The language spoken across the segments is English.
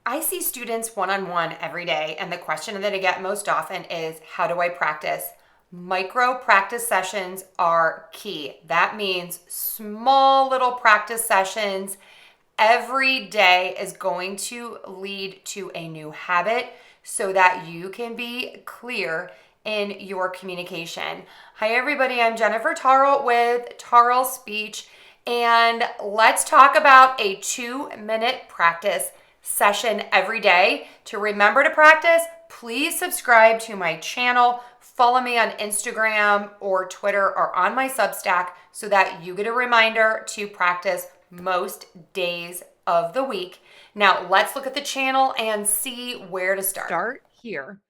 I see students one-on-one every day, and the question that I get most often is, how do I practice? Micro practice sessions are key. That means small little practice sessions every day is going to lead to a new habit so that you can be clear in your communication. Hi, everybody. I'm Jennifer Tarle with Tarle Speech, and let's talk about a 2-minute practice session every day. To remember to practice, please subscribe to my channel, follow me on Instagram or Twitter or on my Substack so that you get a reminder to practice most days of the week. Now, let's look at the channel and see where to start. Start here.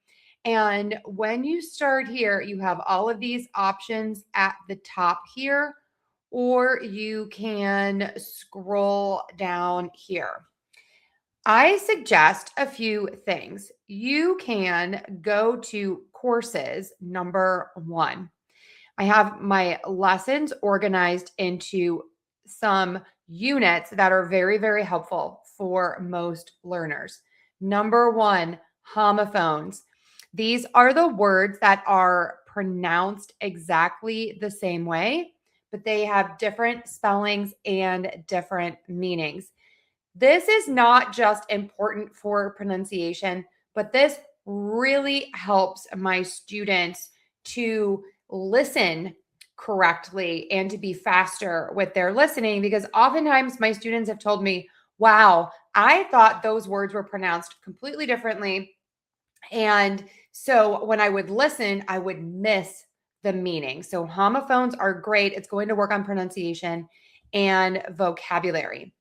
And when you start here, you have all of these options at the top here, or you can scroll down here. I suggest a few things. You can go to courses number 1. I have my lessons organized into some units that are very, very helpful for most learners. Number 1, homophones. These are the words that are pronounced exactly the same way, but they have different spellings and different meanings. This is not just important for pronunciation, but this really helps my students to listen correctly and to be faster with their listening, because oftentimes my students have told me, wow, I thought those words were pronounced completely differently. And so when I would listen, I would miss the meaning. So homophones are great. It's going to work on pronunciation and vocabulary.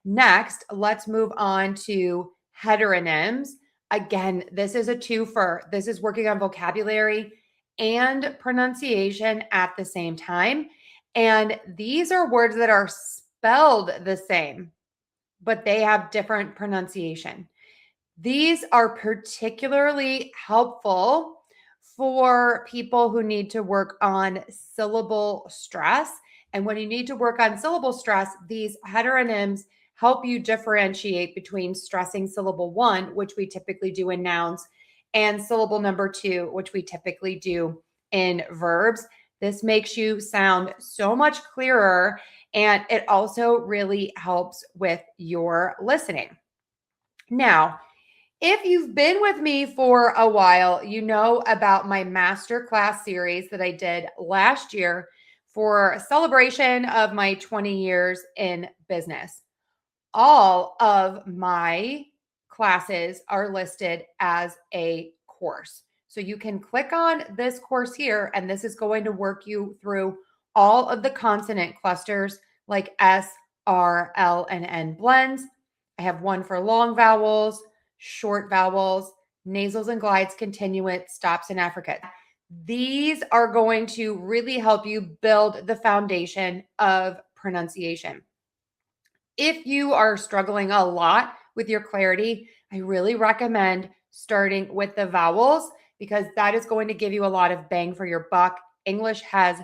Next, let's move on to heteronyms. Again, this is a twofer. This is working on vocabulary and pronunciation at the same time. And these are words that are spelled the same, but they have different pronunciation. These are particularly helpful for people who need to work on syllable stress. And when you need to work on syllable stress, these heteronyms help you differentiate between stressing syllable 1, which we typically do in nouns, and syllable number 2, which we typically do in verbs. This makes you sound so much clearer, and it also really helps with your listening. Now, if you've been with me for a while, you know about my masterclass series that I did last year for a celebration of my 20 years in business. All of my classes are listed as a course. So you can click on this course here, and this is going to work you through all of the consonant clusters like S, R, L, and N blends. I have one for long vowels, short vowels, nasals and glides, continuant, stops, and affricates. These are going to really help you build the foundation of pronunciation. If you are struggling a lot with your clarity, I really recommend starting with the vowels, because that is going to give you a lot of bang for your buck. English has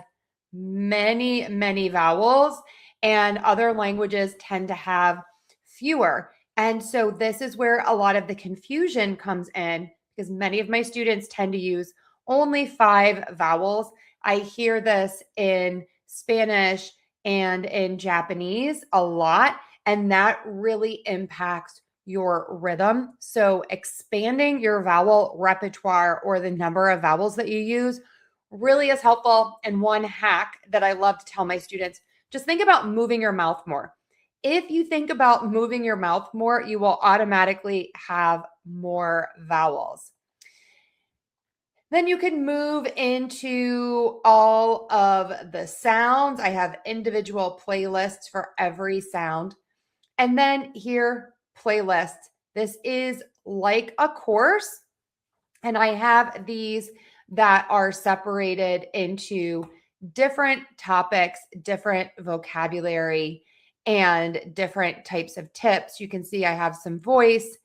many, many vowels, and other languages tend to have fewer. And so this is where a lot of the confusion comes in, because many of my students tend to use only 5 vowels. I hear this in Spanish and in Japanese a lot, and that really impacts your rhythm. So expanding your vowel repertoire, or the number of vowels that you use, really is helpful. And one hack that I love to tell my students, just think about moving your mouth more. If you think about moving your mouth more, you will automatically have more vowels. Then you can move into all of the sounds. I have individual playlists for every sound. And then here, playlists. This is like a course. And I have these that are separated into different topics, different vocabulary, and different types of tips. You can see I have some voice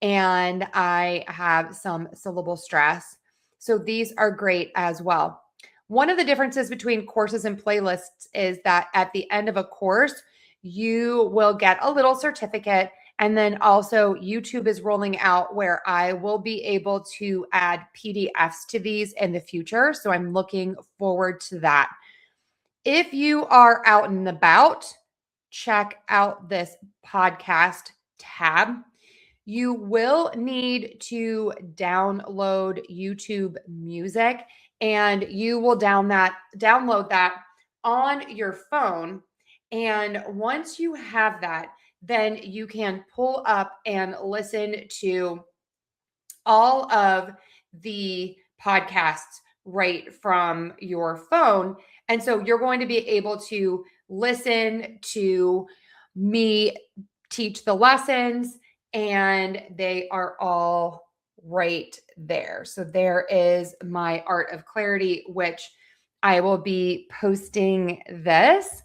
and I have some syllable stress. So these are great as well. One of the differences between courses and playlists is that at the end of a course, you will get a little certificate, And then also YouTube is rolling out where I will be able to add PDFs to these in the future. So I'm looking forward to that. If you are out and about, check out this podcast tab. You will need to download YouTube Music, and you will download that on your phone. And once you have that, then you can pull up and listen to all of the podcasts right from your phone. And so you're going to be able to listen to me teach the lessons, and they are all right there. So there is my Art of Clarity, which I will be posting this.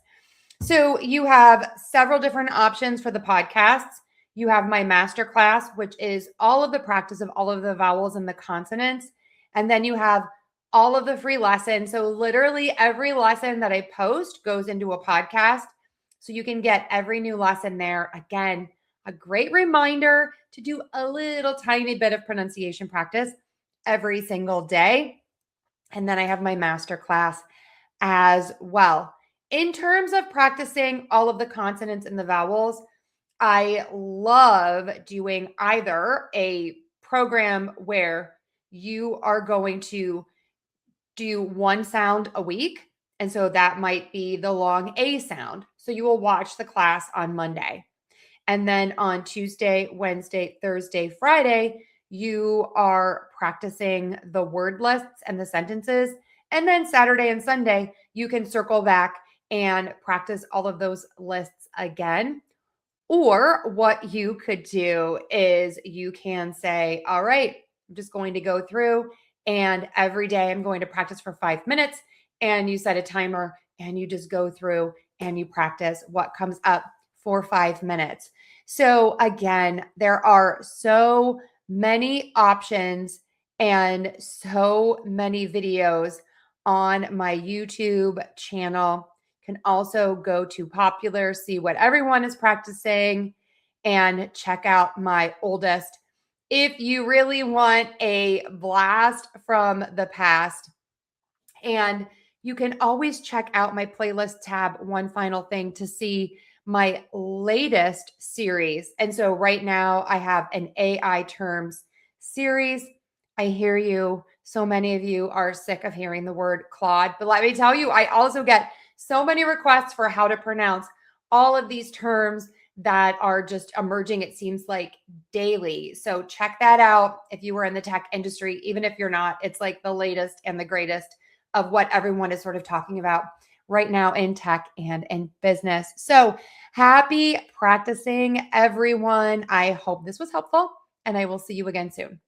So you have several different options for the podcasts. You have my masterclass, which is all of the practice of all of the vowels and the consonants. And then you have all of the free lessons. So literally every lesson that I post goes into a podcast. So you can get every new lesson there. Again, a great reminder to do a little tiny bit of pronunciation practice every single day. And then I have my masterclass as well. In terms of practicing all of the consonants and the vowels, I love doing either a program where you are going to do one sound a week. And so that might be the long A sound. So you will watch the class on Monday. And then on Tuesday, Wednesday, Thursday, Friday, you are practicing the word lists and the sentences. And then Saturday and Sunday, you can circle back and practice all of those lists again. Or what you could do is you can say, all right, I'm just going to go through and every day I'm going to practice for 5 minutes. And you set a timer and you just go through and you practice what comes up for 5 minutes. So again, there are so many options and so many videos on my YouTube channel. Can also go to Popular, see what everyone is practicing, and check out my oldest. If you really want a blast from the past, and you can always check out my playlist tab, one final thing, to see my latest series. And so right now I have an AI terms series. I hear you. So many of you are sick of hearing the word Claude, but let me tell you, I also get so many requests for how to pronounce all of these terms that are just emerging, it seems like, daily. So check that out if you were in the tech industry. Even if you're not, it's like the latest and the greatest of what everyone is sort of talking about right now in tech and in business. So happy practicing, everyone. I hope this was helpful, and I will see you again soon.